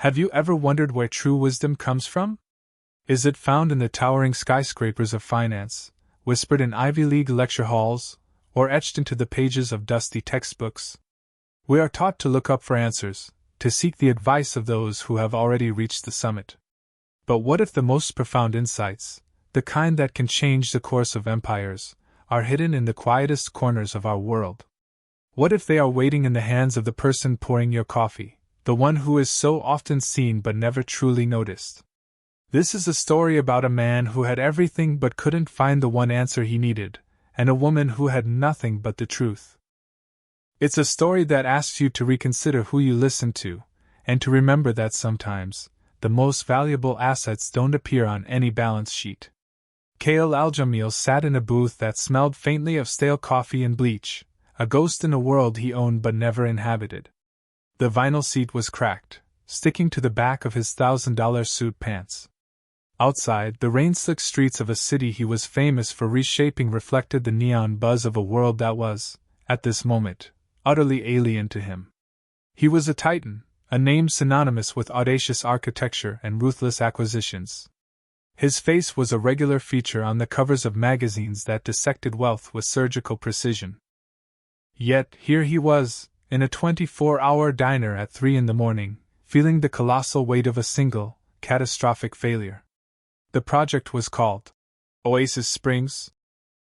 Have you ever wondered where true wisdom comes from? Is it found in the towering skyscrapers of finance, whispered in Ivy League lecture halls, or etched into the pages of dusty textbooks? We are taught to look up for answers, to seek the advice of those who have already reached the summit. But what if the most profound insights, the kind that can change the course of empires, are hidden in the quietest corners of our world? What if they are waiting in the hands of the person pouring your coffee, the one who is so often seen but never truly noticed? This is a story about a man who had everything but couldn't find the one answer he needed, and a woman who had nothing but the truth. It's a story that asks you to reconsider who you listen to, and to remember that sometimes, the most valuable assets don't appear on any balance sheet. Kale Al-Jamil sat in a booth that smelled faintly of stale coffee and bleach, a ghost in a world he owned but never inhabited. The vinyl seat was cracked, sticking to the back of his $1,000 suit pants. Outside, the rain-slicked streets of a city he was famous for reshaping reflected the neon buzz of a world that was, at this moment, utterly alien to him. He was a titan, a name synonymous with audacious architecture and ruthless acquisitions. His face was a regular feature on the covers of magazines that dissected wealth with surgical precision. Yet, here he was, in a 24-hour diner at 3 a.m, feeling the colossal weight of a single, catastrophic failure. The project was called Oasis Springs,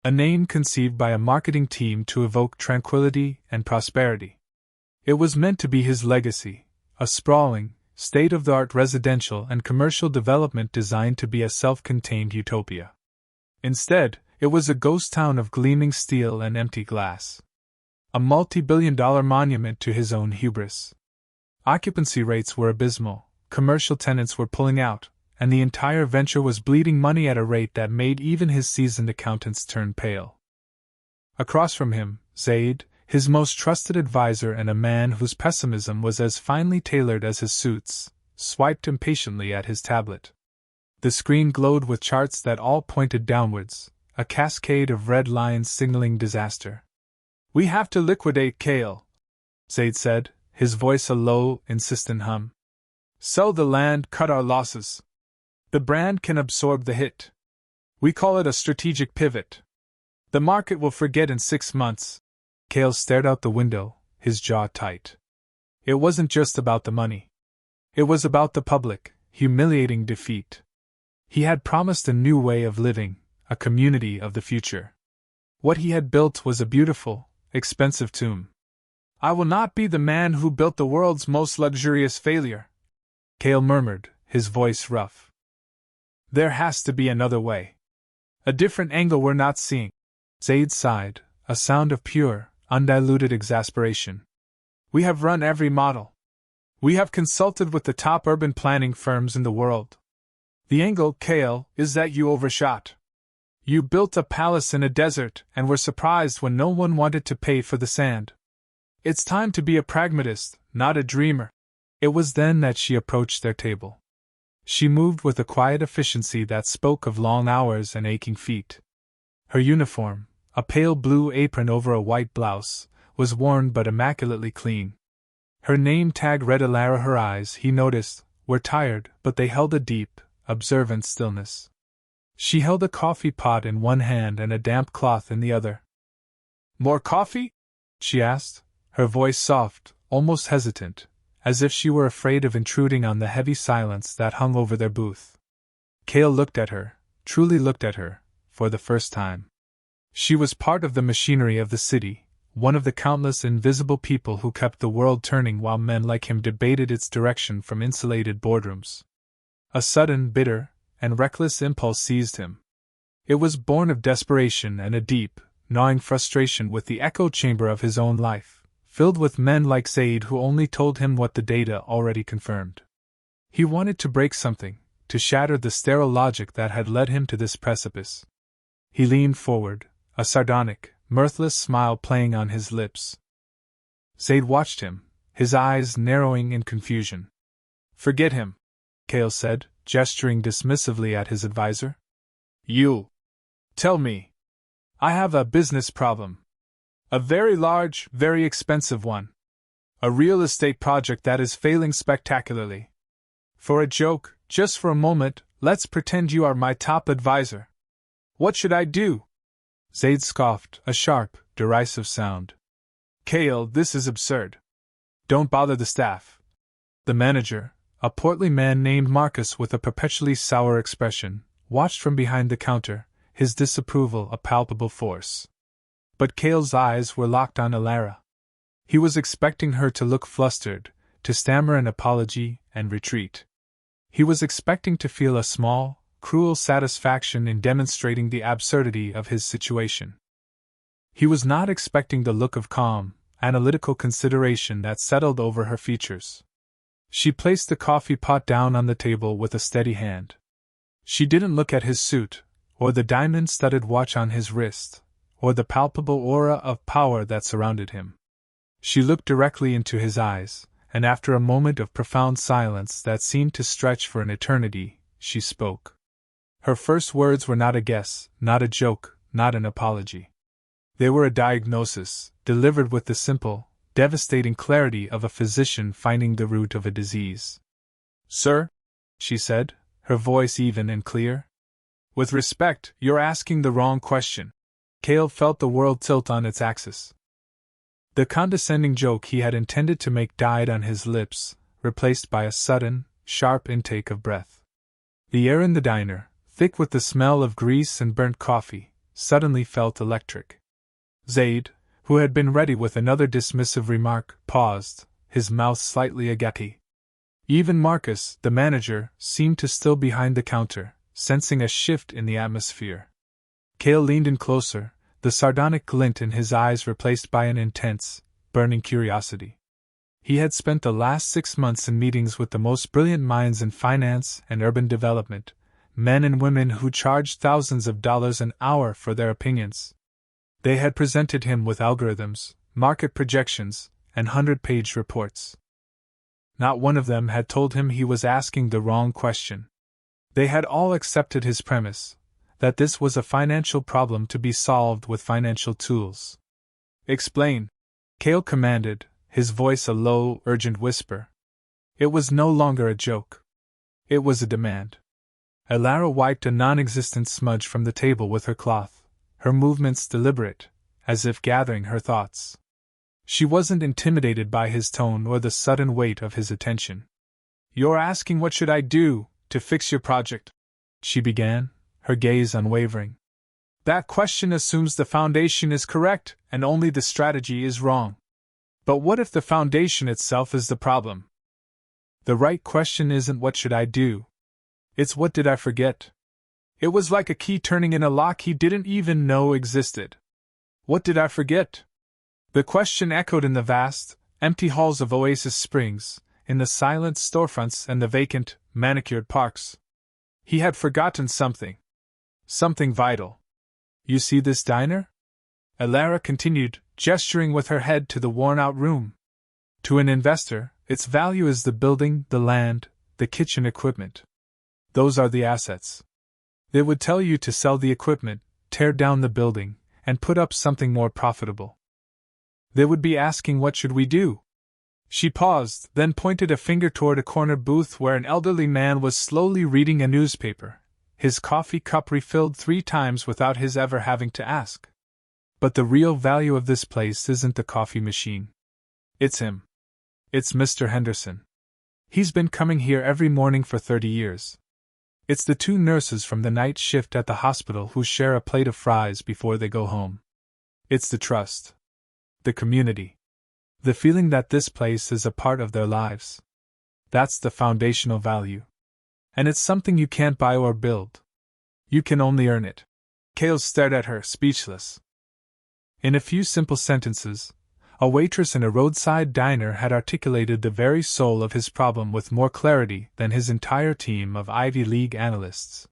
a name conceived by a marketing team to evoke tranquility and prosperity. It was meant to be his legacy, a sprawling, state-of-the-art residential and commercial development designed to be a self-contained utopia. Instead, it was a ghost town of gleaming steel and empty glass. A multi-billion-dollar monument to his own hubris. Occupancy rates were abysmal, commercial tenants were pulling out, and the entire venture was bleeding money at a rate that made even his seasoned accountants turn pale. Across from him, Zaid, his most trusted advisor and a man whose pessimism was as finely tailored as his suits, swiped impatiently at his tablet. The screen glowed with charts that all pointed downwards, a cascade of red lines signaling disaster. "We have to liquidate Kale," Zaid said, his voice a low, insistent hum. "Sell the land, cut our losses. The brand can absorb the hit. We call it a strategic pivot. The market will forget in 6 months. Kale stared out the window, his jaw tight. It wasn't just about the money. It was about the public, humiliating defeat. He had promised a new way of living, a community of the future. What he had built was a beautiful, expensive tomb. "I will not be the man who built the world's most luxurious failure," Kale murmured, his voice rough. "There has to be another way. A different angle we're not seeing." Zaid sighed, a sound of pure, undiluted exasperation. "We have run every model. We have consulted with the top urban planning firms in the world. The angle, Kale, is that you overshot. You built a palace in a desert and were surprised when no one wanted to pay for the sand. It's time to be a pragmatist, not a dreamer." It was then that she approached their table. She moved with a quiet efficiency that spoke of long hours and aching feet. Her uniform, a pale blue apron over a white blouse, was worn but immaculately clean. Her name tag read Alara. Her eyes, he noticed, were tired, but they held a deep, observant stillness. She held a coffee pot in one hand and a damp cloth in the other. "More coffee?" she asked, her voice soft, almost hesitant, as if she were afraid of intruding on the heavy silence that hung over their booth. Kale looked at her, truly looked at her, for the first time. She was part of the machinery of the city, one of the countless invisible people who kept the world turning while men like him debated its direction from insulated boardrooms. A sudden, bitter, and reckless impulse seized him. It was born of desperation and a deep, gnawing frustration with the echo chamber of his own life, filled with men like Zaid who only told him what the data already confirmed. He wanted to break something, to shatter the sterile logic that had led him to this precipice. He leaned forward, a sardonic, mirthless smile playing on his lips. Zaid watched him, his eyes narrowing in confusion. "Forget him," Kale said, gesturing dismissively at his advisor. "You. Tell me. I have a business problem. A very large, very expensive one. A real estate project that is failing spectacularly. For a joke, just for a moment, let's pretend you are my top advisor. What should I do? Zaid scoffed, a sharp, derisive sound. Cale, this is absurd. Don't bother the staff. The manager, a portly man named Marcus with a perpetually sour expression, watched from behind the counter, his disapproval a palpable force. But Cale's eyes were locked on Alara. He was expecting her to look flustered, to stammer an apology and retreat. He was expecting to feel a small, cruel satisfaction in demonstrating the absurdity of his situation. He was not expecting the look of calm, analytical consideration that settled over her features. She placed the coffee pot down on the table with a steady hand. She didn't look at his suit, or the diamond-studded watch on his wrist, or the palpable aura of power that surrounded him. She looked directly into his eyes, and after a moment of profound silence that seemed to stretch for an eternity, she spoke. Her first words were not a guess, not a joke, not an apology. They were a diagnosis, delivered with the simple, devastating clarity of a physician finding the root of a disease. Sir, she said, her voice even and clear. With respect, you're asking the wrong question. Cale felt the world tilt on its axis. The condescending joke he had intended to make died on his lips, replaced by a sudden, sharp intake of breath. The air in the diner, thick with the smell of grease and burnt coffee, suddenly felt electric. Zaid, who had been ready with another dismissive remark, paused, his mouth slightly agape. Even Marcus, the manager, seemed to still behind the counter, sensing a shift in the atmosphere. Cale leaned in closer, the sardonic glint in his eyes replaced by an intense, burning curiosity. He had spent the last 6 months in meetings with the most brilliant minds in finance and urban development, men and women who charged thousands of dollars an hour for their opinions. They had presented him with algorithms, market projections, and 100-page reports. Not one of them had told him he was asking the wrong question. They had all accepted his premise, that this was a financial problem to be solved with financial tools. Explain, Cale commanded, his voice a low, urgent whisper. It was no longer a joke. It was a demand. Alara wiped a non-existent smudge from the table with her cloth, her movements deliberate, as if gathering her thoughts. She wasn't intimidated by his tone or the sudden weight of his attention. You're asking what should I do to fix your project, she began, her gaze unwavering. That question assumes the foundation is correct and only the strategy is wrong. But what if the foundation itself is the problem? The right question isn't what should I do? It's what did I forget? It was like a key turning in a lock he didn't even know existed. What did I forget? The question echoed in the vast, empty halls of Oasis Springs, in the silent storefronts and the vacant, manicured parks. He had forgotten something. Something vital. You see this diner? Alara continued, gesturing with her head to the worn-out room. To an investor, its value is the building, the land, the kitchen equipment. Those are the assets. They would tell you to sell the equipment, tear down the building, and put up something more profitable. They would be asking what should we do? She paused, then pointed a finger toward a corner booth where an elderly man was slowly reading a newspaper, his coffee cup refilled 3 times without his ever having to ask. But the real value of this place isn't the coffee machine. It's him. It's Mr. Henderson. He's been coming here every morning for 30 years. It's the 2 nurses from the night shift at the hospital who share a plate of fries before they go home. It's the trust. The community. The feeling that this place is a part of their lives. That's the foundational value. And it's something you can't buy or build. You can only earn it. Cale stared at her, speechless. In a few simple sentences, a waitress in a roadside diner had articulated the very soul of his problem with more clarity than his entire team of Ivy League analysts.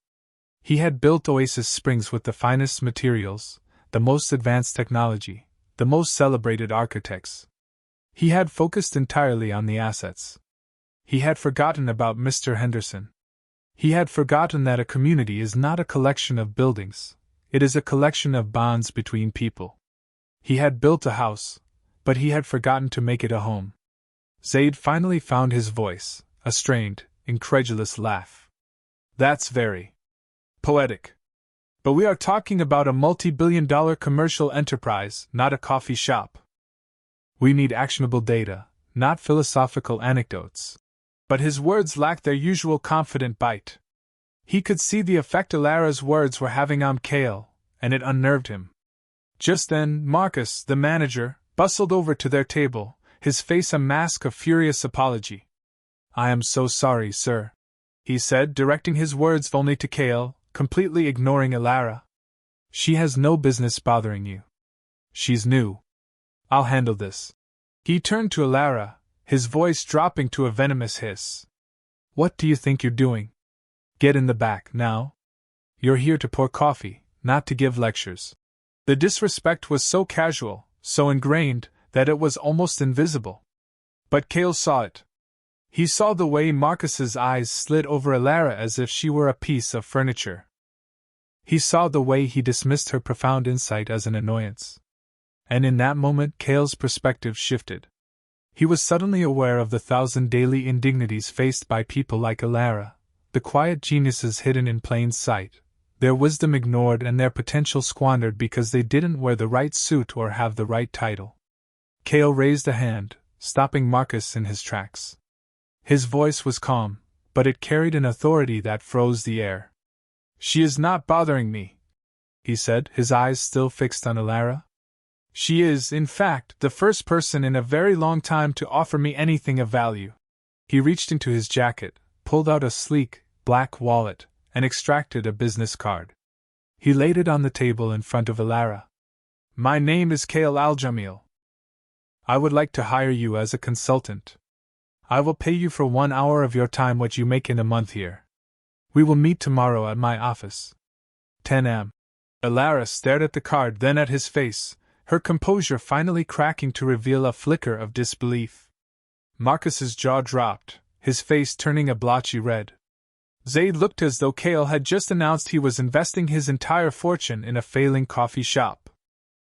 He had built Oasis Springs with the finest materials, the most advanced technology, the most celebrated architects. He had focused entirely on the assets. He had forgotten about Mr. Henderson. He had forgotten that a community is not a collection of buildings, it is a collection of bonds between people. He had built a house, but he had forgotten to make it a home. Zaid finally found his voice, a strained, incredulous laugh. That's very poetic. But we are talking about a multi-billion-dollar commercial enterprise, not a coffee shop. We need actionable data, not philosophical anecdotes. But his words lacked their usual confident bite. He could see the effect Alara's words were having on Cale, and it unnerved him. Just then, Marcus, the manager, bustled over to their table, his face a mask of furious apology. "I am so sorry, sir," he said, directing his words only to Cale, completely ignoring Alara. "She has no business bothering you. She's new. I'll handle this." He turned to Alara, his voice dropping to a venomous hiss. "What do you think you're doing? Get in the back, now. You're here to pour coffee, not to give lectures." The disrespect was so casual, so ingrained, that it was almost invisible. But Cale saw it. He saw the way Marcus's eyes slid over Alara as if she were a piece of furniture. He saw the way he dismissed her profound insight as an annoyance. And in that moment Cale's perspective shifted. He was suddenly aware of the 1,000 daily indignities faced by people like Alara, the quiet geniuses hidden in plain sight, their wisdom ignored and their potential squandered because they didn't wear the right suit or have the right title. Cale raised a hand, stopping Marcus in his tracks. His voice was calm, but it carried an authority that froze the air. "She is not bothering me," he said, his eyes still fixed on Alara. "She is, in fact, the first person in a very long time to offer me anything of value." He reached into his jacket, pulled out a sleek, black wallet, and extracted a business card. He laid it on the table in front of Alara. "My name is Cale Aljamil. I would like to hire you as a consultant. I will pay you for 1 hour of your time what you make in a month here. We will meet tomorrow at my office. 10 a.m. Alara stared at the card, then at his face, her composure finally cracking to reveal a flicker of disbelief. Marcus's jaw dropped, his face turning a blotchy red. Zaid looked as though Cale had just announced he was investing his entire fortune in a failing coffee shop.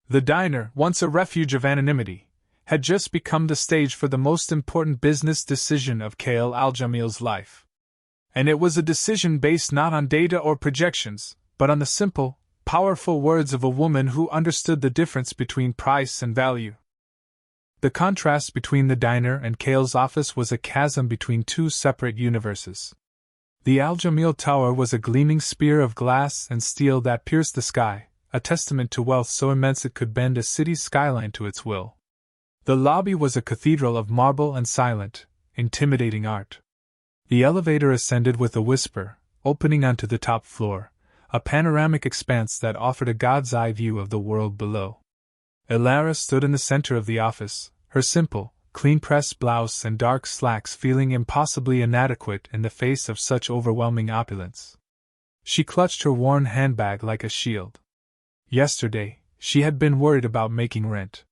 The diner, once a refuge of anonymity, had just become the stage for the most important business decision of Cale Aljamil's life. And it was a decision based not on data or projections, but on the simple, powerful words of a woman who understood the difference between price and value. The contrast between the diner and Cale's office was a chasm between two separate universes. The Aljamil Tower was a gleaming spear of glass and steel that pierced the sky, a testament to wealth so immense it could bend a city's skyline to its will. The lobby was a cathedral of marble and silent, intimidating art. The elevator ascended with a whisper, opening onto the top floor, a panoramic expanse that offered a god's-eye view of the world below. Alara stood in the center of the office, her simple, clean-pressed blouse and dark slacks feeling impossibly inadequate in the face of such overwhelming opulence. She clutched her worn handbag like a shield. Yesterday, she had been worried about making rent.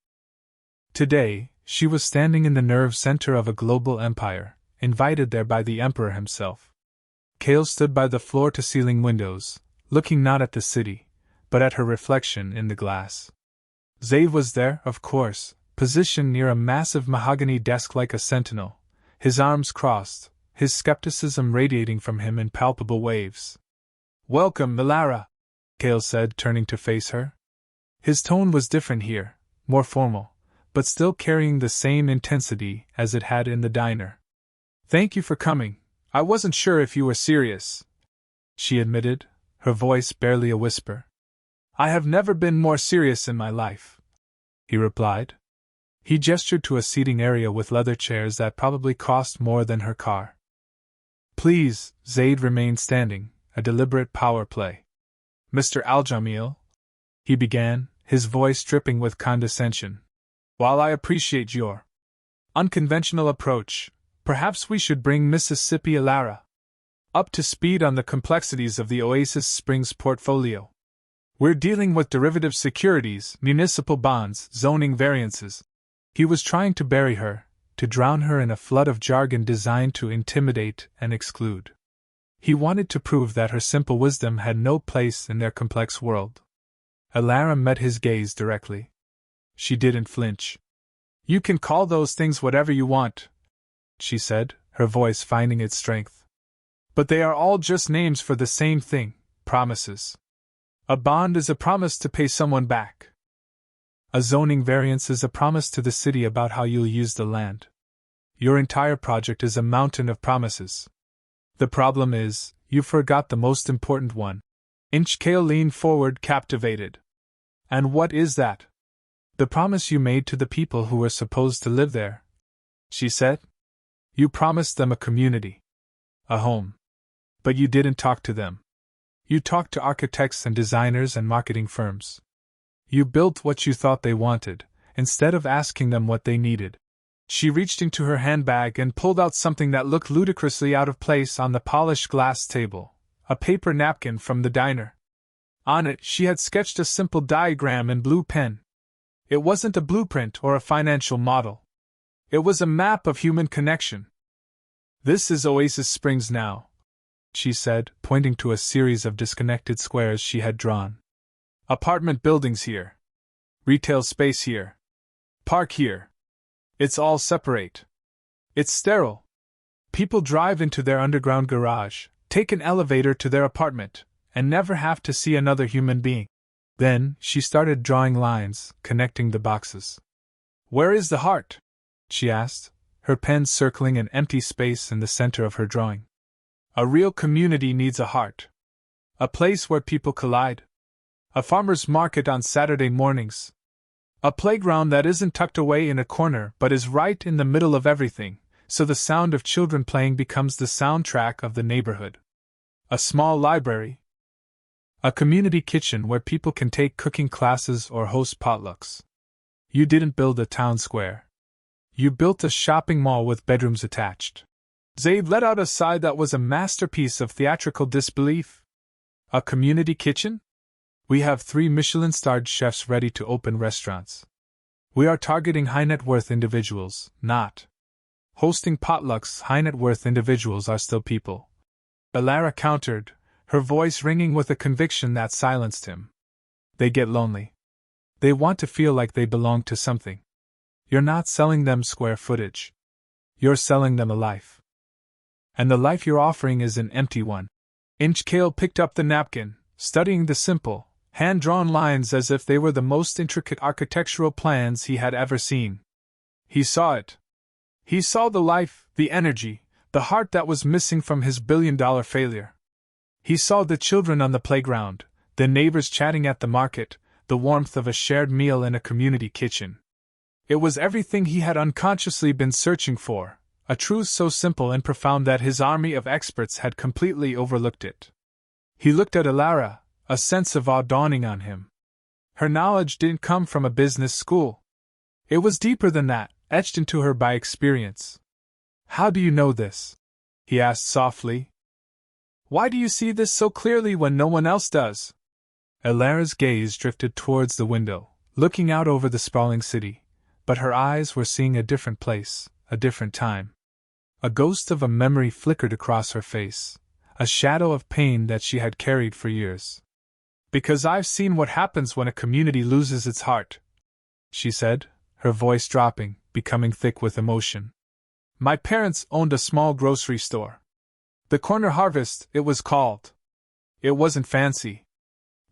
Today, she was standing in the nerve center of a global empire, invited there by the emperor himself. Cale stood by the floor-to-ceiling windows, looking not at the city, but at her reflection in the glass. Zaid was there, of course, positioned near a massive mahogany desk like a sentinel, his arms crossed, his skepticism radiating from him in palpable waves. "Welcome, Alara," Cale said, turning to face her. His tone was different here, more formal, but still carrying the same intensity as it had in the diner. "Thank you for coming. I wasn't sure if you were serious," she admitted, her voice barely a whisper. "I have never been more serious in my life," he replied. He gestured to a seating area with leather chairs that probably cost more than her car. "Please," Zaid remained standing, a deliberate power play. "Mr. Aljamil," he began, his voice dripping with condescension. "While I appreciate your unconventional approach, perhaps we should bring Mississippi Alara up to speed on the complexities of the Oasis Springs portfolio. We're dealing with derivative securities, municipal bonds, zoning variances." He was trying to bury her, to drown her in a flood of jargon designed to intimidate and exclude. He wanted to prove that her simple wisdom had no place in their complex world. Alara met his gaze directly. She didn't flinch. "You can call those things whatever you want," she said, her voice finding its strength. But they are all just names for the same thing: promises. A bond is a promise to pay someone back. A zoning variance is a promise to the city about how you'll use the land. Your entire project is a mountain of promises. The problem is, you forgot the most important one. Inchcale leaned forward, captivated. And what is that? The promise you made to the people who were supposed to live there, she said. You promised them a community. A home. But you didn't talk to them. You talked to architects and designers and marketing firms. You built what you thought they wanted, instead of asking them what they needed. She reached into her handbag and pulled out something that looked ludicrously out of place on the polished glass table, a paper napkin from the diner. On it, she had sketched a simple diagram in blue pen. It wasn't a blueprint or a financial model. It was a map of human connection. This is Oasis Springs now, she said, pointing to a series of disconnected squares she had drawn. Apartment buildings here. Retail space here. Park here. It's all separate. It's sterile. People drive into their underground garage, take an elevator to their apartment, and never have to see another human being. Then, she started drawing lines, connecting the boxes. Where is the heart? She asked, her pen circling an empty space in the center of her drawing. A real community needs a heart. A place where people collide. A farmer's market on Saturday mornings. A playground that isn't tucked away in a corner but is right in the middle of everything, so the sound of children playing becomes the soundtrack of the neighborhood. A small library. A community kitchen where people can take cooking classes or host potlucks. You didn't build a town square. You built a shopping mall with bedrooms attached. Zaid let out a sigh that was a masterpiece of theatrical disbelief. A community kitchen? We have 3 Michelin-starred chefs ready to open restaurants. We are targeting high-net-worth individuals, not hosting potlucks. High-net-worth individuals are still people. Elara countered, her voice ringing with a conviction that silenced him. They get lonely. They want to feel like they belong to something. You're not selling them square footage. You're selling them a life. And the life you're offering is an empty one. Inchcale picked up the napkin, studying the simple, hand-drawn lines as if they were the most intricate architectural plans he had ever seen. He saw it. He saw the life, the energy, the heart that was missing from his billion-dollar failure. He saw the children on the playground, the neighbors chatting at the market, the warmth of a shared meal in a community kitchen. It was everything he had unconsciously been searching for, a truth so simple and profound that his army of experts had completely overlooked it. He looked at Elara, a sense of awe dawning on him. Her knowledge didn't come from a business school. It was deeper than that, etched into her by experience. How do you know this? He asked softly. Why do you see this so clearly when no one else does? Elara's gaze drifted towards the window, looking out over the sprawling city, but her eyes were seeing a different place, a different time. A ghost of a memory flickered across her face, a shadow of pain that she had carried for years. Because I've seen what happens when a community loses its heart, she said, her voice dropping, becoming thick with emotion. My parents owned a small grocery store. The Corner Harvest, it was called. It wasn't fancy.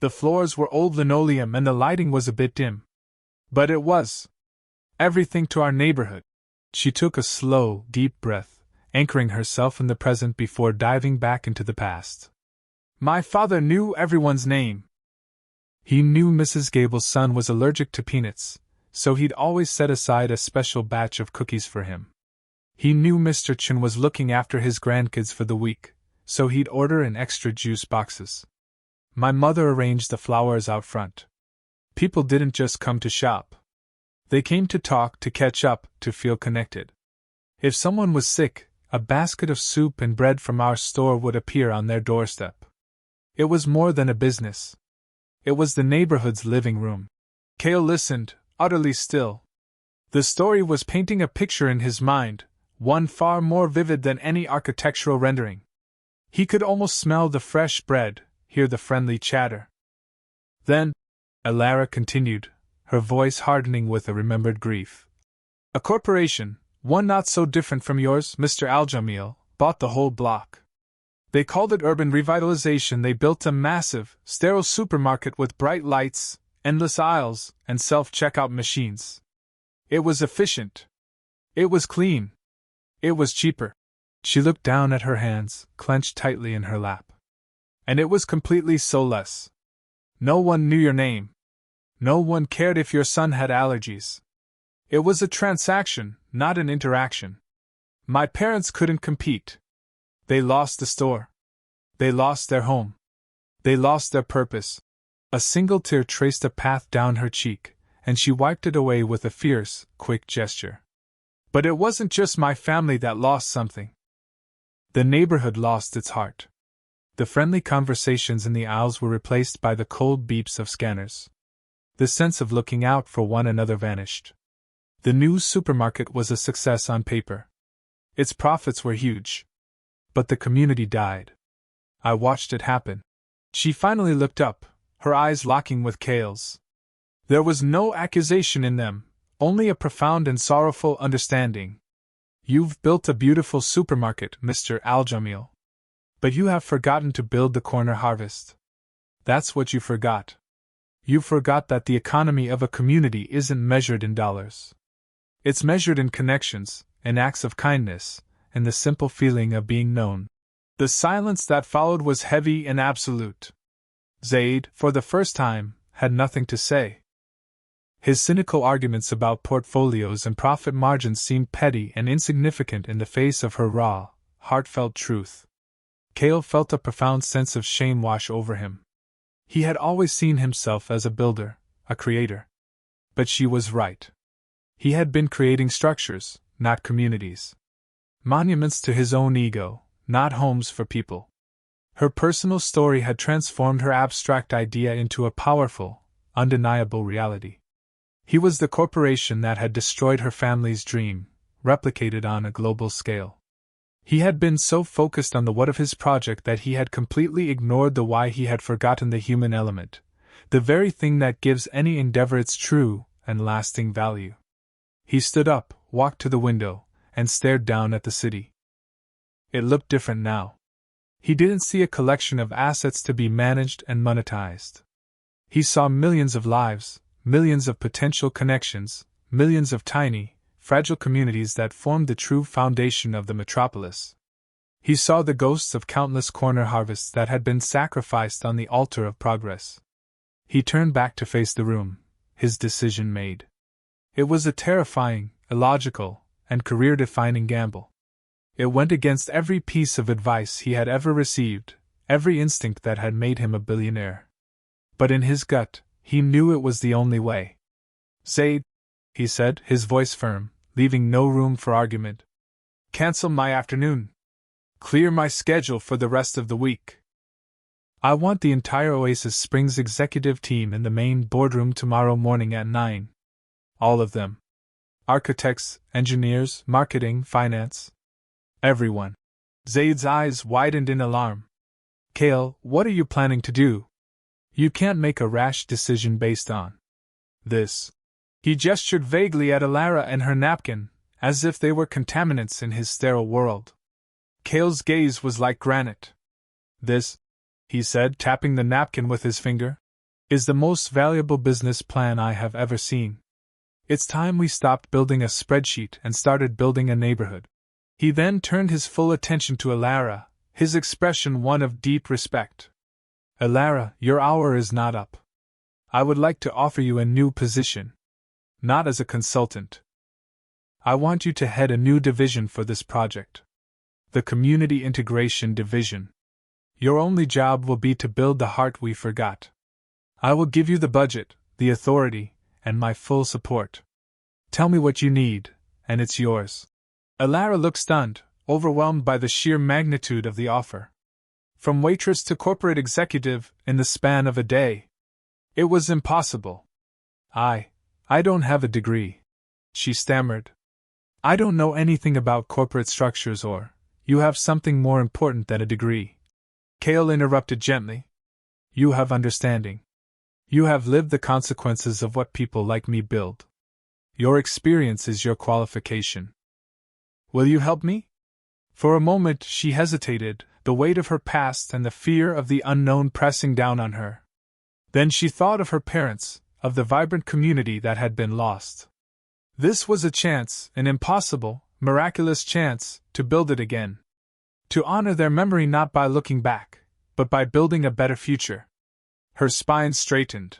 The floors were old linoleum and the lighting was a bit dim. But it was everything to our neighborhood. She took a slow, deep breath, anchoring herself in the present before diving back into the past. My father knew everyone's name. He knew Mrs. Gable's son was allergic to peanuts, so he'd always set aside a special batch of cookies for him. He knew Mr. Chen was looking after his grandkids for the week, so he'd order in extra juice boxes. My mother arranged the flowers out front. People didn't just come to shop. They came to talk, to catch up, to feel connected. If someone was sick, a basket of soup and bread from our store would appear on their doorstep. It was more than a business. It was the neighborhood's living room. Cale listened, utterly still. The story was painting a picture in his mind, one far more vivid than any architectural rendering. He could almost smell the fresh bread, hear the friendly chatter. Then, Elara continued, her voice hardening with a remembered grief. A corporation, one not so different from yours, Mr. Aljamil, bought the whole block. They called it urban revitalization. They built a massive, sterile supermarket with bright lights, endless aisles, and self-checkout machines. It was efficient. It was clean. It was cheaper. She looked down at her hands, clenched tightly in her lap. And it was completely soulless. No one knew your name. No one cared if your son had allergies. It was a transaction, not an interaction. My parents couldn't compete. They lost the store. They lost their home. They lost their purpose. A single tear traced a path down her cheek, and she wiped it away with a fierce, quick gesture. But it wasn't just my family that lost something. The neighborhood lost its heart. The friendly conversations in the aisles were replaced by the cold beeps of scanners. The sense of looking out for one another vanished. The new supermarket was a success on paper. Its profits were huge. But the community died. I watched it happen. She finally looked up, her eyes locking with Cale's. There was no accusation in them, only a profound and sorrowful understanding. You've built a beautiful supermarket, Mr. Al-Jamil. But you have forgotten to build the corner harvest. That's what you forgot. You forgot that the economy of a community isn't measured in dollars. It's measured in connections, in acts of kindness, in the simple feeling of being known. The silence that followed was heavy and absolute. Zaid, for the first time, had nothing to say. His cynical arguments about portfolios and profit margins seemed petty and insignificant in the face of her raw, heartfelt truth. Cale felt a profound sense of shame wash over him. He had always seen himself as a builder, a creator. But she was right. He had been creating structures, not communities. Monuments to his own ego, not homes for people. Her personal story had transformed her abstract idea into a powerful, undeniable reality. He was the corporation that had destroyed her family's dream, replicated on a global scale. He had been so focused on the what of his project that he had completely ignored the why. He had forgotten the human element, the very thing that gives any endeavor its true and lasting value. He stood up, walked to the window, and stared down at the city. It looked different now. He didn't see a collection of assets to be managed and monetized. He saw millions of lives, millions of potential connections, millions of tiny, fragile communities that formed the true foundation of the metropolis. He saw the ghosts of countless corner harvests that had been sacrificed on the altar of progress. He turned back to face the room, his decision made. It was a terrifying, illogical, and career-defining gamble. It went against every piece of advice he had ever received, every instinct that had made him a billionaire. But in his gut, he knew it was the only way. "Zaid," he said, his voice firm, leaving no room for argument. "Cancel my afternoon. Clear my schedule for the rest of the week. I want the entire Oasis Springs executive team in the main boardroom tomorrow morning at 9. All of them. Architects, engineers, marketing, finance. Everyone." Zaid's eyes widened in alarm. "Cale, what are you planning to do? You can't make a rash decision based on this." He gestured vaguely at Alara and her napkin, as if they were contaminants in his sterile world. Cale's gaze was like granite. "This," he said, tapping the napkin with his finger, "is the most valuable business plan I have ever seen. It's time we stopped building a spreadsheet and started building a neighborhood." He then turned his full attention to Alara, his expression one of deep respect. "Alara, your hour is not up. I would like to offer you a new position. Not as a consultant. I want you to head a new division for this project. The Community Integration Division. Your only job will be to build the heart we forgot. I will give you the budget, the authority, and my full support. Tell me what you need, and it's yours." Alara looked stunned, overwhelmed by the sheer magnitude of the offer. From waitress to corporate executive, in the span of a day. It was impossible. I don't have a degree," she stammered. "I don't know anything about corporate structures or, you have something more important than a degree." Cale interrupted gently. "You have understanding. You have lived the consequences of what people like me build. Your experience is your qualification. Will you help me?" For a moment she hesitated, the weight of her past and the fear of the unknown pressing down on her. Then she thought of her parents, of the vibrant community that had been lost. This was a chance, an impossible, miraculous chance, to build it again. To honor their memory not by looking back, but by building a better future. Her spine straightened.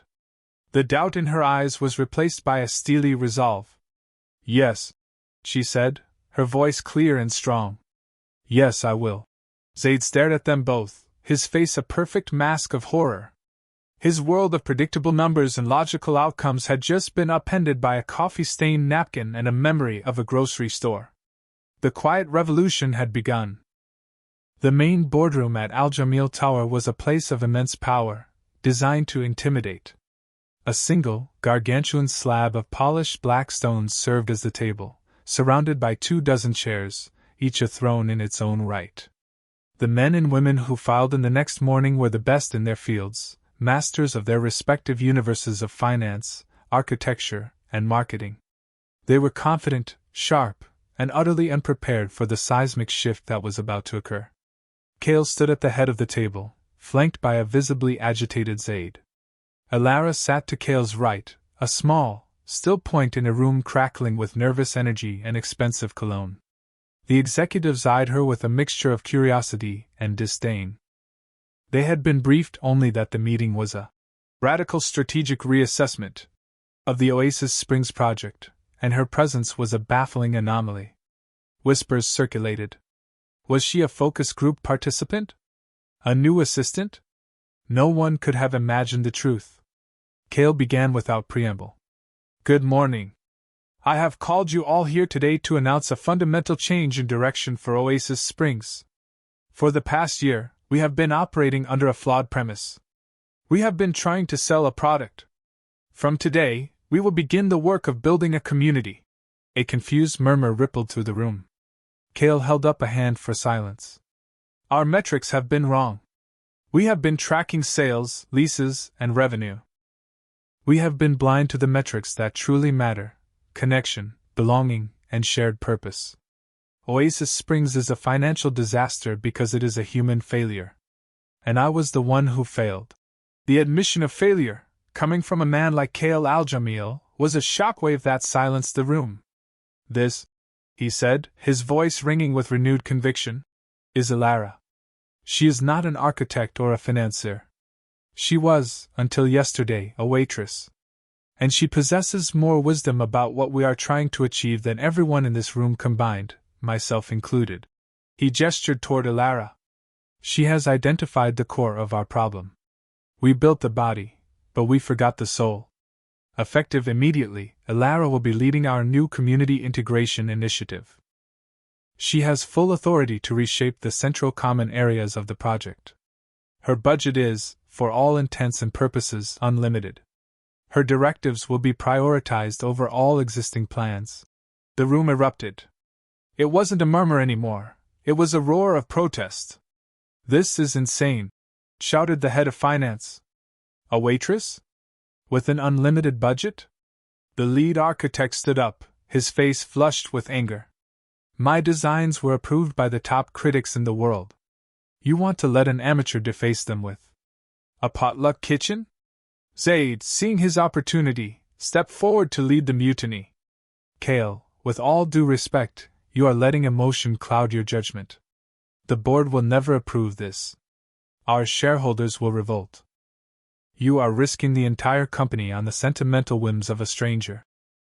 The doubt in her eyes was replaced by a steely resolve. Yes, she said, her voice clear and strong. Yes, I will. Zaid stared at them both, his face a perfect mask of horror. His world of predictable numbers and logical outcomes had just been upended by a coffee-stained napkin and a memory of a grocery store. The quiet revolution had begun. The main boardroom at Al Jamil Tower was a place of immense power, designed to intimidate. A single, gargantuan slab of polished black stones served as the table, surrounded by 24 chairs, each a throne in its own right. The men and women who filed in the next morning were the best in their fields, masters of their respective universes of finance, architecture, and marketing. They were confident, sharp, and utterly unprepared for the seismic shift that was about to occur. Cale stood at the head of the table, flanked by a visibly agitated Zaid. Alara sat to Cale's right, a small, still point in a room crackling with nervous energy and expensive cologne. The executives eyed her with a mixture of curiosity and disdain. They had been briefed only that the meeting was a radical strategic reassessment of the Oasis Springs project, and her presence was a baffling anomaly. Whispers circulated. Was she a focus group participant? A new assistant? No one could have imagined the truth. Cale began without preamble. Good morning. I have called you all here today to announce a fundamental change in direction for Oasis Springs. For the past year, we have been operating under a flawed premise. We have been trying to sell a product. From today, we will begin the work of building a community. A confused murmur rippled through the room. Cale held up a hand for silence. Our metrics have been wrong. We have been tracking sales, leases, and revenue. We have been blind to the metrics that truly matter: connection, belonging, and shared purpose. Oasis Springs is a financial disaster because it is a human failure. And I was the one who failed. The admission of failure, coming from a man like Cale Al-Jamil, was a shockwave that silenced the room. This, he said, his voice ringing with renewed conviction, is Alara. She is not an architect or a financier. She was, until yesterday, a waitress. And she possesses more wisdom about what we are trying to achieve than everyone in this room combined, myself included. He gestured toward Alara. She has identified the core of our problem. We built the body, but we forgot the soul. Effective immediately, Alara will be leading our new community integration initiative. She has full authority to reshape the central common areas of the project. Her budget is, for all intents and purposes, unlimited. Her directives will be prioritized over all existing plans. The room erupted. It wasn't a murmur anymore, it was a roar of protest. This is insane, shouted the head of finance. A waitress? With an unlimited budget? The lead architect stood up, his face flushed with anger. My designs were approved by the top critics in the world. You want to let an amateur deface them with a potluck kitchen? Zaid, seeing his opportunity, stepped forward to lead the mutiny. Cale, with all due respect, you are letting emotion cloud your judgment. The board will never approve this. Our shareholders will revolt. You are risking the entire company on the sentimental whims of a stranger.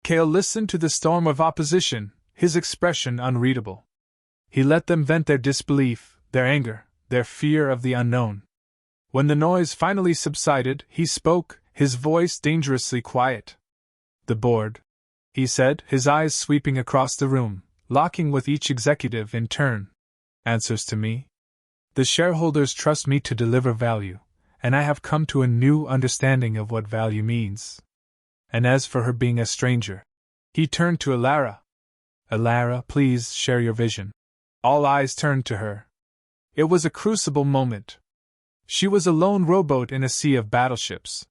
Cale listened to the storm of opposition, his expression unreadable. He let them vent their disbelief, their anger, their fear of the unknown. When the noise finally subsided, he spoke, his voice dangerously quiet. The board, he said, his eyes sweeping across the room, locking with each executive in turn, answers to me. The shareholders trust me to deliver value, and I have come to a new understanding of what value means. And as for her being a stranger, he turned to Alara. Alara, please share your vision. All eyes turned to her. It was a crucible moment. She was a lone rowboat in a sea of battleships.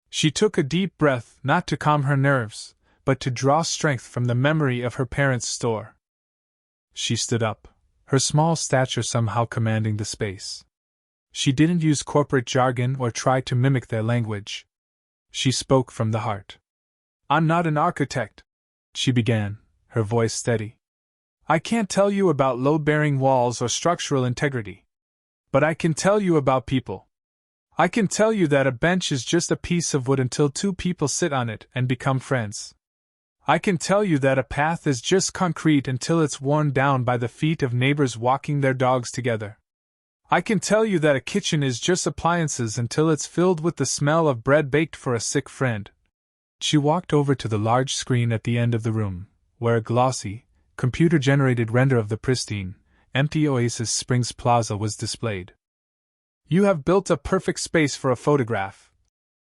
She took a deep breath, not to calm her nerves, but to draw strength from the memory of her parents' store. She stood up, her small stature somehow commanding the space. She didn't use corporate jargon or try to mimic their language. She spoke from the heart. "I'm not an architect," she began, her voice steady. "I can't tell you about load-bearing walls or structural integrity. But I can tell you about people. I can tell you that a bench is just a piece of wood until two people sit on it and become friends. I can tell you that a path is just concrete until it's worn down by the feet of neighbors walking their dogs together. I can tell you that a kitchen is just appliances until it's filled with the smell of bread baked for a sick friend." She walked over to the large screen at the end of the room, where a glossy, computer-generated render of the pristine, empty Oasis Springs Plaza was displayed. "You have built a perfect space for a photograph,"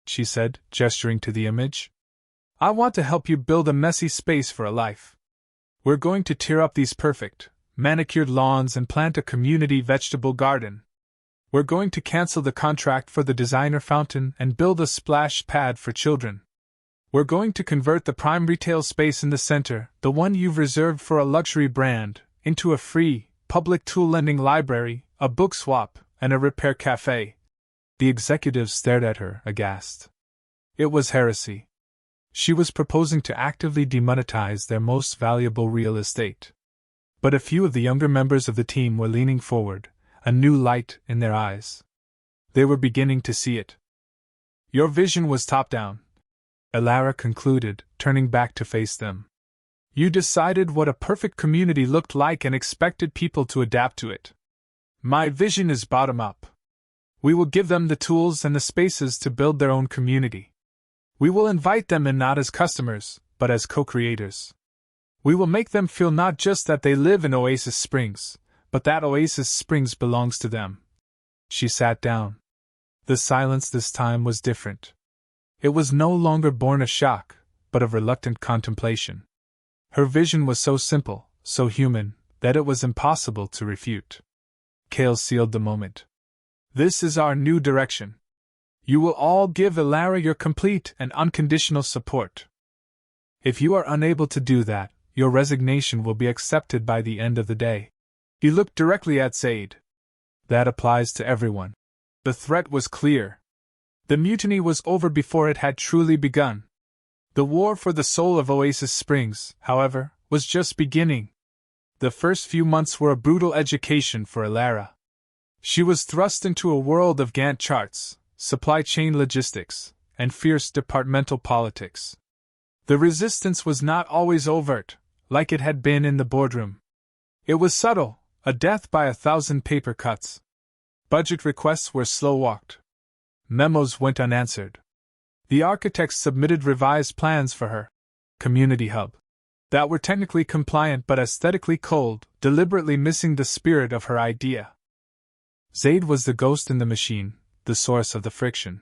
she said, gesturing to the image. "I want to help you build a messy space for a life. We're going to tear up these perfect, manicured lawns and plant a community vegetable garden. We're going to cancel the contract for the designer fountain and build a splash pad for children. We're going to convert the prime retail space in the center, the one you've reserved for a luxury brand, into a free, public tool lending library, a book swap, and a repair cafe." The executives stared at her, aghast. It was heresy. She was proposing to actively demonetize their most valuable real estate. But a few of the younger members of the team were leaning forward, a new light in their eyes. They were beginning to see it. "Your vision was top-down," Elara concluded, turning back to face them. "You decided what a perfect community looked like and expected people to adapt to it. My vision is bottom-up. We will give them the tools and the spaces to build their own community. We will invite them in not as customers, but as co-creators. We will make them feel not just that they live in Oasis Springs, but that Oasis Springs belongs to them." She sat down. The silence this time was different. It was no longer born of shock, but of reluctant contemplation. Her vision was so simple, so human, that it was impossible to refute. Cale sealed the moment. "This is our new direction. You will all give Elara your complete and unconditional support. If you are unable to do that, your resignation will be accepted by the end of the day." He looked directly at Zaid. "That applies to everyone." The threat was clear. The mutiny was over before it had truly begun. The war for the soul of Oasis Springs, however, was just beginning. The first few months were a brutal education for Elara. She was thrust into a world of Gantt charts, supply chain logistics, and fierce departmental politics. The resistance was not always overt, like it had been in the boardroom. It was subtle, a death by 1,000 paper cuts. Budget requests were slow-walked. Memos went unanswered. The architects submitted revised plans for her community hub that were technically compliant but aesthetically cold, deliberately missing the spirit of her idea. Zaid was the ghost in the machine, the source of the friction.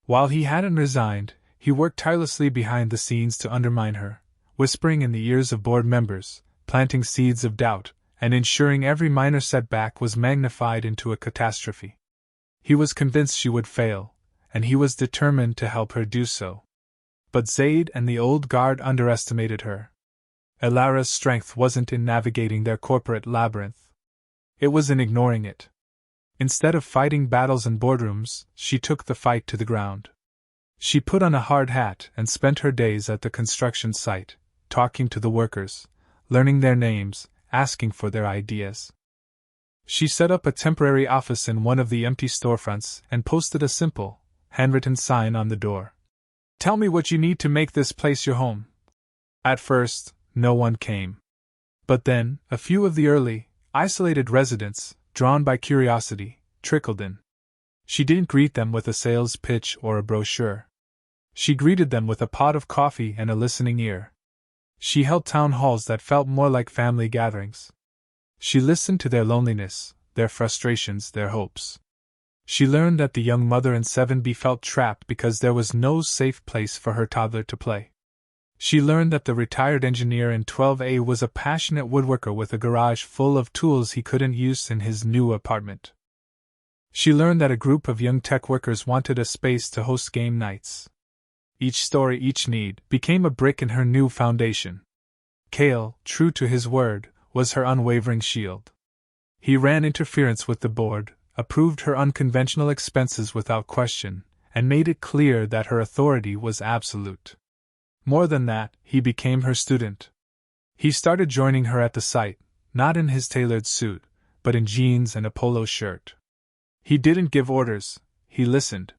While he hadn't resigned, he worked tirelessly behind the scenes to undermine her, whispering in the ears of board members, planting seeds of doubt, and ensuring every minor setback was magnified into a catastrophe. He was convinced she would fail, and he was determined to help her do so. But Zaid and the old guard underestimated her. Elara's strength wasn't in navigating their corporate labyrinth. It was in ignoring it. Instead of fighting battles in boardrooms, she took the fight to the ground. She put on a hard hat and spent her days at the construction site, talking to the workers, learning their names, asking for their ideas. She set up a temporary office in one of the empty storefronts and posted a simple, handwritten sign on the door. "Tell me what you need to make this place your home." At first, no one came. But then, a few of the early, isolated residents, drawn by curiosity, trickled in. She didn't greet them with a sales pitch or a brochure. She greeted them with a pot of coffee and a listening ear. She held town halls that felt more like family gatherings. She listened to their loneliness, their frustrations, their hopes. She learned that the young mother in 7B felt trapped because there was no safe place for her toddler to play. She learned that the retired engineer in 12A was a passionate woodworker with a garage full of tools he couldn't use in his new apartment. She learned that a group of young tech workers wanted a space to host game nights. Each story, each need, became a brick in her new foundation. Cale, true to his word, was her unwavering shield. He ran interference with the board, approved her unconventional expenses without question, and made it clear that her authority was absolute. More than that, he became her student. He started joining her at the site, not in his tailored suit, but in jeans and a polo shirt. He didn't give orders, he listened.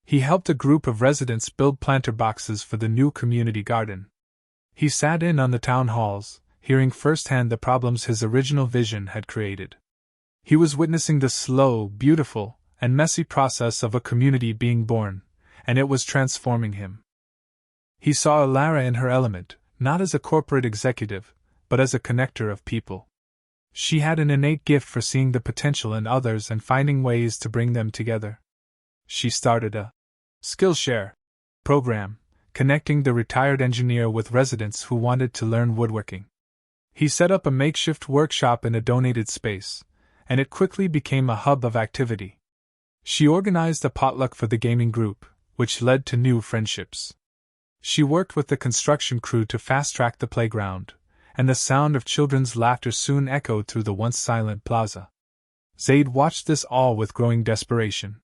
He helped a group of residents build planter boxes for the new community garden. He sat in on the town halls, hearing firsthand the problems his original vision had created. He was witnessing the slow, beautiful, and messy process of a community being born, and it was transforming him. He saw Alara in her element, not as a corporate executive, but as a connector of people. She had an innate gift for seeing the potential in others and finding ways to bring them together. She started a Skillshare program, connecting the retired engineer with residents who wanted to learn woodworking. He set up a makeshift workshop in a donated space, and it quickly became a hub of activity. She organized a potluck for the gaming group, which led to new friendships. She worked with the construction crew to fast-track the playground, and the sound of children's laughter soon echoed through the once silent plaza. Zaid watched this all with growing desperation.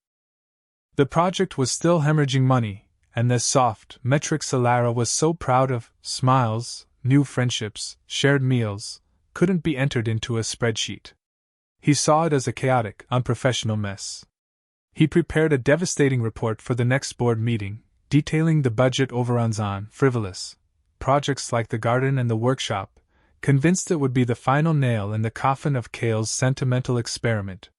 The project was still hemorrhaging money, and the soft, metrics Alara was so proud of, smiles, new friendships, shared meals, couldn't be entered into a spreadsheet. He saw it as a chaotic, unprofessional mess. He prepared a devastating report for the next board meeting, detailing the budget overruns on frivolous projects like the garden and the workshop, convinced it would be the final nail in the coffin of Cale's sentimental experiment.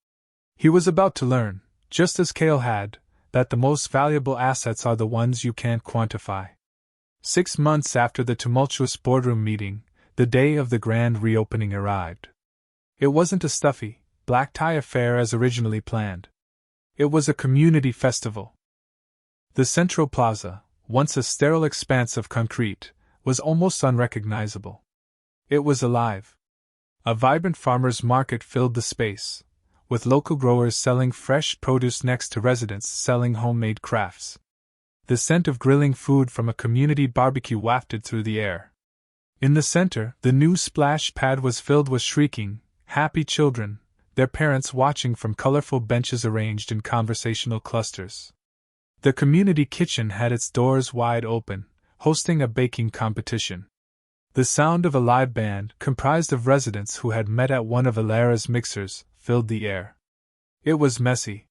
He was about to learn, just as Cale had, that the most valuable assets are the ones you can't quantify. 6 months after the tumultuous boardroom meeting, the day of the grand reopening arrived. It wasn't a stuffy, black-tie affair as originally planned. It was a community festival. The central plaza, once a sterile expanse of concrete, was almost unrecognizable. It was alive. A vibrant farmers' market filled the space, with local growers selling fresh produce next to residents selling homemade crafts. The scent of grilling food from a community barbecue wafted through the air. In the center, the new splash pad was filled with shrieking, happy children, their parents watching from colorful benches arranged in conversational clusters. The community kitchen had its doors wide open, hosting a baking competition. The sound of a live band, comprised of residents who had met at one of Alara's mixers, filled the air. It was messy.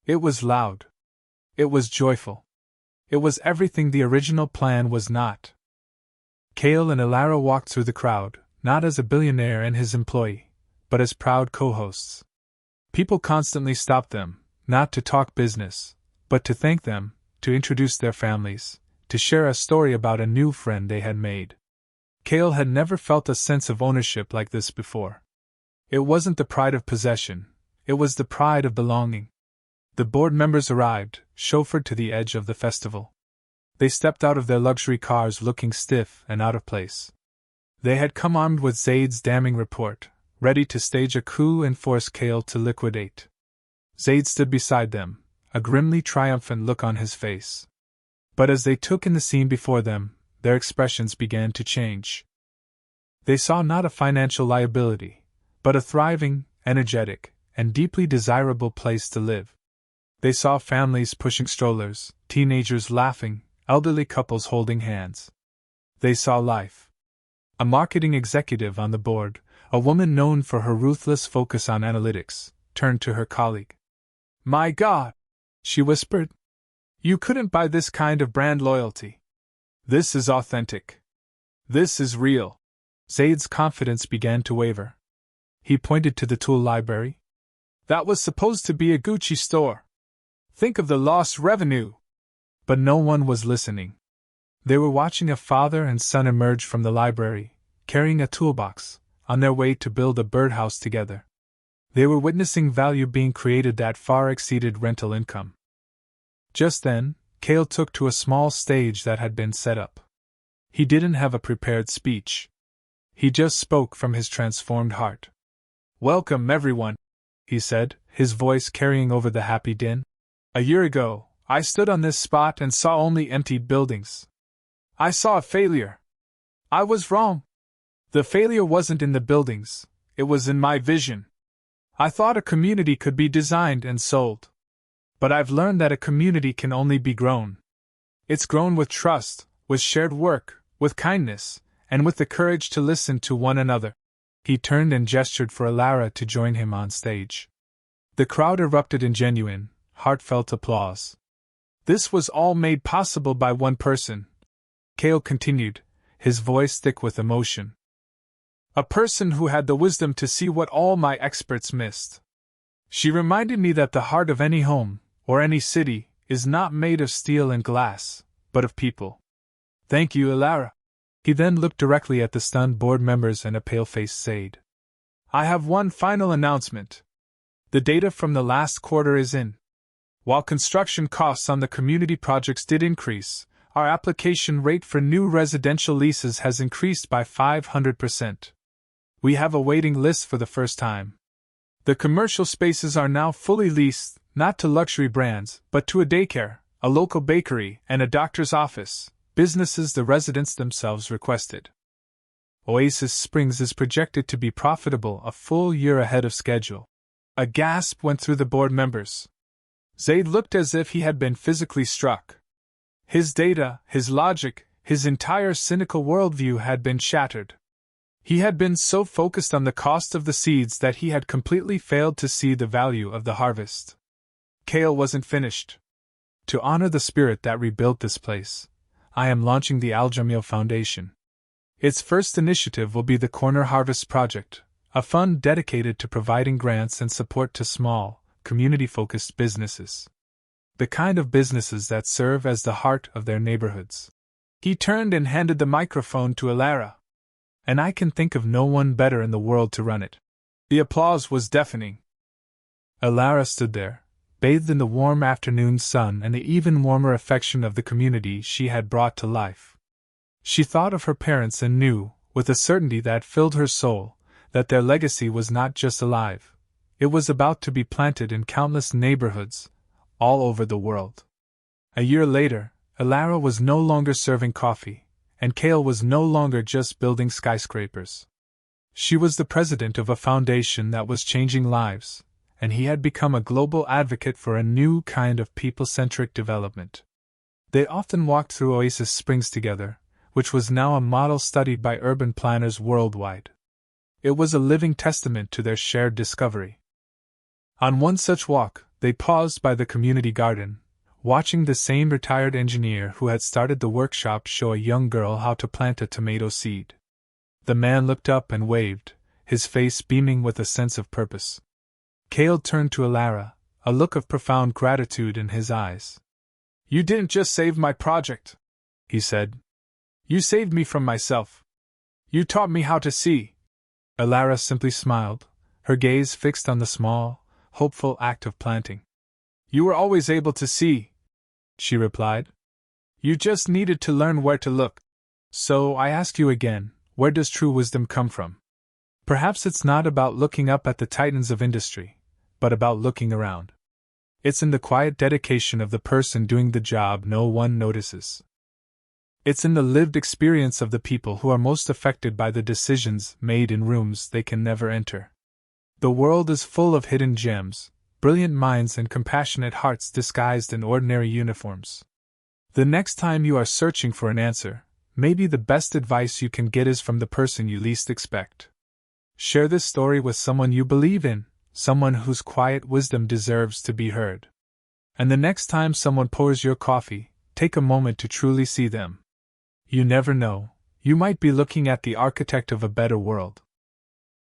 It was loud. It was joyful. It was everything the original plan was not. Cale and Alara walked through the crowd, not as a billionaire and his employee, but as proud co-hosts. People constantly stopped them, not to talk business, but to thank them, to introduce their families, to share a story about a new friend they had made. Cale had never felt a sense of ownership like this before. It wasn't the pride of possession, it was the pride of belonging. The board members arrived, chauffeured to the edge of the festival. They stepped out of their luxury cars looking stiff and out of place. They had come armed with Zaid's damning report, ready to stage a coup and force Cale to liquidate. Zaid stood beside them, a grimly triumphant look on his face. But as they took in the scene before them, their expressions began to change. They saw not a financial liability, but a thriving, energetic, and deeply desirable place to live. They saw families pushing strollers, teenagers laughing, elderly couples holding hands. They saw life. A marketing executive on the board, a woman known for her ruthless focus on analytics, turned to her colleague. "My God," she whispered. "You couldn't buy this kind of brand loyalty. This is authentic. This is real." Zaid's confidence began to waver. He pointed to the tool library. "That was supposed to be a Gucci store. Think of the lost revenue." But no one was listening. They were watching a father and son emerge from the library, carrying a toolbox, on their way to build a birdhouse together. They were witnessing value being created that far exceeded rental income. Just then, Cale took to a small stage that had been set up. He didn't have a prepared speech. He just spoke from his transformed heart. "Welcome, everyone," he said, his voice carrying over the happy din. "A year ago, I stood on this spot and saw only empty buildings. I saw a failure. I was wrong. The failure wasn't in the buildings, it was in my vision. I thought a community could be designed and sold. But I've learned that a community can only be grown. It's grown with trust, with shared work, with kindness, and with the courage to listen to one another. He turned and gestured for Alara to join him on stage. The crowd erupted in genuine, heartfelt applause. This was all made possible by one person, Cale continued, his voice thick with emotion. A person who had the wisdom to see what all my experts missed. She reminded me that the heart of any home, or any city, is not made of steel and glass, but of people. Thank you, Alara. He then looked directly at the stunned board members and a pale-faced Zaid. I have one final announcement. The data from the last quarter is in. While construction costs on the community projects did increase, our application rate for new residential leases has increased by 500%. We have a waiting list for the first time. The commercial spaces are now fully leased, not to luxury brands, but to a daycare, a local bakery, and a doctor's office, businesses the residents themselves requested. Oasis Springs is projected to be profitable a full year ahead of schedule. A gasp went through the board members. Zaid looked as if he had been physically struck. His data, his logic, his entire cynical worldview had been shattered. He had been so focused on the cost of the seeds that he had completely failed to see the value of the harvest. Cale wasn't finished. To honor the spirit that rebuilt this place, I am launching the Al Jamil Foundation. Its first initiative will be the Corner Harvest Project, a fund dedicated to providing grants and support to small, community-focused businesses. The kind of businesses that serve as the heart of their neighborhoods. He turned and handed the microphone to Alara. And I can think of no one better in the world to run it. The applause was deafening. Alara stood there, bathed in the warm afternoon sun and the even warmer affection of the community she had brought to life. She thought of her parents and knew, with a certainty that filled her soul, that their legacy was not just alive, it was about to be planted in countless neighborhoods, all over the world. A year later, Alara was no longer serving coffee, and Cale was no longer just building skyscrapers. She was the president of a foundation that was changing lives, and he had become a global advocate for a new kind of people-centric development. They often walked through Oasis Springs together, which was now a model studied by urban planners worldwide. It was a living testament to their shared discovery. On one such walk, they paused by the community garden, watching the same retired engineer who had started the workshop show a young girl how to plant a tomato seed. The man looked up and waved, his face beaming with a sense of purpose. Cale turned to Alara, a look of profound gratitude in his eyes. You didn't just save my project, he said. You saved me from myself. You taught me how to see. Alara simply smiled, her gaze fixed on the small, hopeful act of planting. You were always able to see, she replied. You just needed to learn where to look. So I ask you again, where does true wisdom come from? Perhaps it's not about looking up at the titans of industry, but about looking around. It's in the quiet dedication of the person doing the job no one notices. It's in the lived experience of the people who are most affected by the decisions made in rooms they can never enter. The world is full of hidden gems, brilliant minds and compassionate hearts disguised in ordinary uniforms. The next time you are searching for an answer, maybe the best advice you can get is from the person you least expect. Share this story with someone you believe in, someone whose quiet wisdom deserves to be heard. And the next time someone pours your coffee, take a moment to truly see them. You never know, you might be looking at the architect of a better world.